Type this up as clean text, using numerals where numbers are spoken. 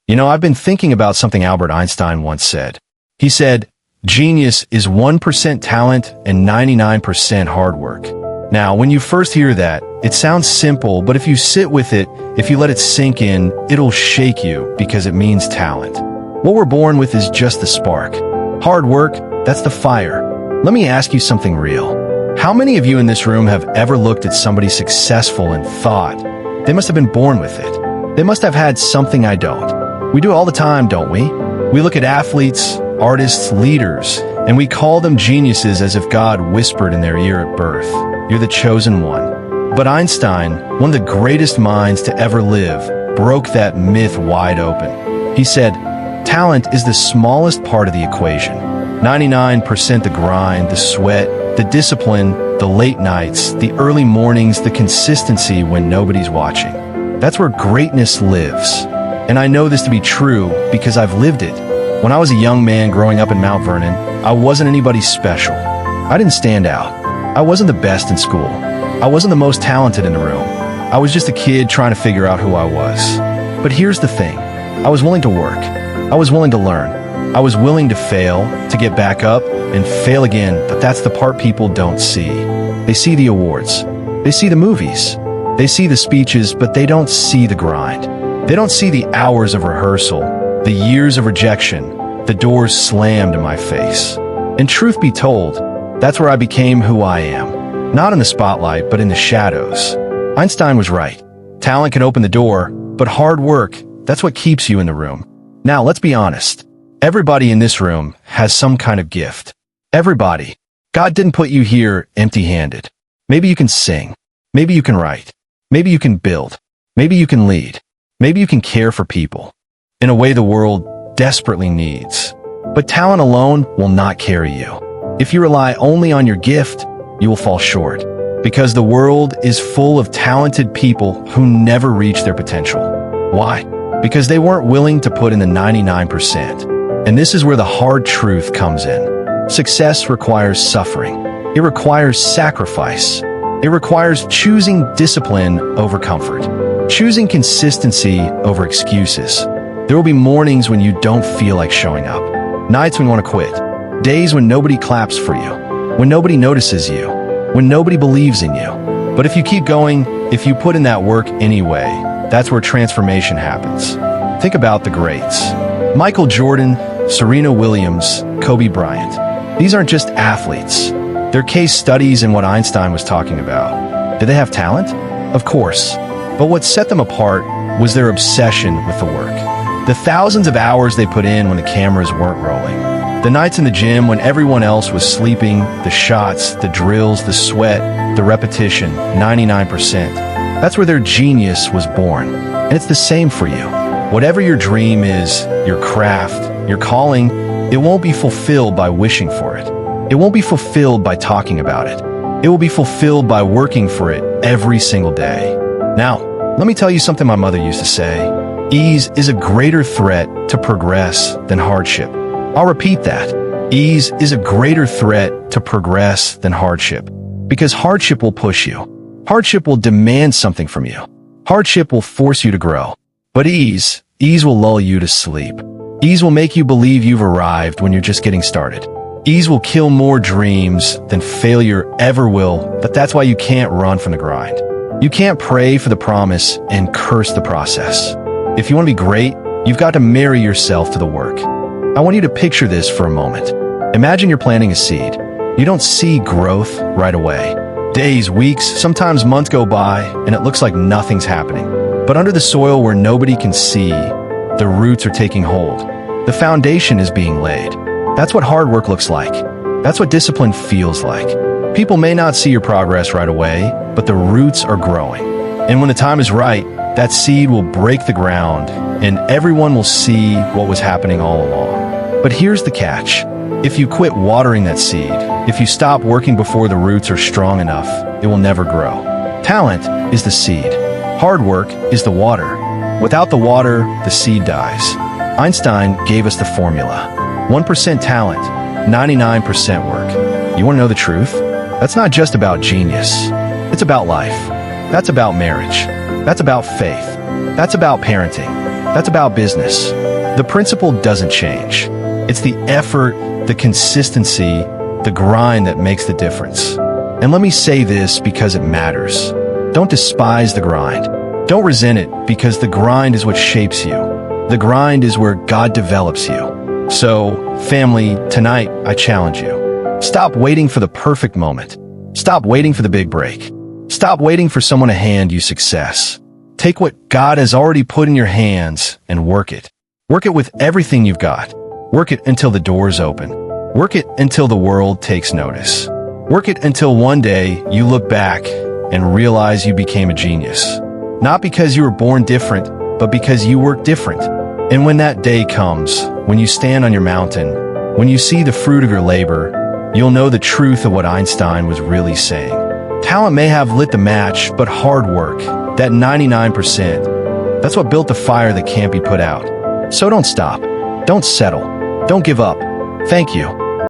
You know, I've been thinking about something Albert Einstein once said. He said, "Genius is 1% talent and 99% hard work." Now, when you first hear that, it sounds simple, but if you sit with it, if you let it sink in, it'll shake you because it means talent. What we're born with is just the spark. Hard work, that's the fire. Let me ask you something real. How many of you in this room have ever looked at somebody successful and thought, they must have been born with it? They must have had something I don't. We do it all the time, don't we? We look at athletes, artists, leaders, and we call them geniuses as if God whispered in their ear at birth, "You're the chosen one." But Einstein, one of the greatest minds to ever live, broke that myth wide open. He said, "Talent is the smallest part of the equation. 99% the grind, the sweat, the discipline, the late nights, the early mornings, the consistency when nobody's watching. That's where greatness lives." And I know this to be true because I've lived it. When I was a young man growing up in Mount Vernon, I wasn't anybody special. I didn't stand out. I wasn't the best in school. I wasn't the most talented in the room. I was just a kid trying to figure out who I was. But here's the thing. I was willing to work. I was willing to learn. I was willing to fail, to get back up, and fail again, but that's the part people don't see. They see the awards. They see the movies. They see the speeches, but they don't see the grind. They don't see the hours of rehearsal, the years of rejection, the doors slammed in my face. And truth be told, that's where I became who I am. Not in the spotlight, but in the shadows. Einstein was right. Talent can open the door, but hard work, that's what keeps you in the room. Now, let's be honest. Everybody in this room has some kind of gift. Everybody. God didn't put you here empty-handed. Maybe you can sing. Maybe you can write. Maybe you can build. Maybe you can lead. Maybe you can care for people in a way the world desperately needs. But talent alone will not carry you. If you rely only on your gift, you will fall short, because the world is full of talented people who never reach their potential. Why? Because they weren't willing to put in the 99%. And this is where the hard truth comes in. Success requires suffering. It requires sacrifice. It requires choosing discipline over comfort. Choosing consistency over excuses. There will be mornings when you don't feel like showing up. Nights when you want to quit. Days when nobody claps for you. When nobody notices you. When nobody believes in you. But if you keep going, if you put in that work anyway, that's where transformation happens. Think about the greats. Michael Jordan, Serena Williams, Kobe Bryant. These aren't just athletes. They're case studies in what Einstein was talking about. Did they have talent? Of course. But what set them apart was their obsession with the work. The thousands of hours they put in when the cameras weren't rolling. The nights in the gym when everyone else was sleeping, the shots, the drills, the sweat, the repetition, 99%. That's where their genius was born. And it's the same for you. Whatever your dream is, your craft, your calling, it won't be fulfilled by wishing for it. It won't be fulfilled by talking about it. It will be fulfilled by working for it every single day. Now, let me tell you something my mother used to say. Ease is a greater threat to progress than hardship. I'll repeat that. Ease is a greater threat to progress than hardship. Because hardship will push you. Hardship will demand something from you. Hardship will force you to grow. But ease will lull you to sleep. Ease will make you believe you've arrived when you're just getting started. Ease will kill more dreams than failure ever will, but that's why you can't run from the grind. You can't pray for the promise and curse the process. If you want to be great, you've got to marry yourself to the work. I want you to picture this for a moment. Imagine you're planting a seed. You don't see growth right away. Days, weeks, sometimes months go by, and it looks like nothing's happening. But under the soil where nobody can see, the roots are taking hold. The foundation is being laid. That's what hard work looks like. That's what discipline feels like. People may not see your progress right away, but the roots are growing. And when the time is right, that seed will break the ground, and everyone will see what was happening all along. But here's the catch. If you quit watering that seed, if you stop working before the roots are strong enough, it will never grow. Talent is the seed. Hard work is the water. Without the water, the seed dies. Einstein gave us the formula. 1% talent, 99% work. You want to know the truth? That's not just about genius. It's about life. That's about marriage. That's about faith. That's about parenting. That's about business. The principle doesn't change. It's the effort, the consistency, the grind that makes the difference. And let me say this because it matters. Don't despise the grind. Don't resent it because the grind is what shapes you. The grind is where God develops you. So, family, tonight I challenge you. Stop waiting for the perfect moment. Stop waiting for the big break. Stop waiting for someone to hand you success. Take what God has already put in your hands and work it. Work it with everything you've got. Work it until the doors open. Work it until the world takes notice. Work it until one day you look back and realize you became a genius. Not because you were born different, but because you worked different. And when that day comes, when you stand on your mountain, when you see the fruit of your labor, you'll know the truth of what Einstein was really saying. Talent may have lit the match, but hard work, that 99%, that's what built the fire that can't be put out. So don't stop. Don't settle. Don't give up. Thank you.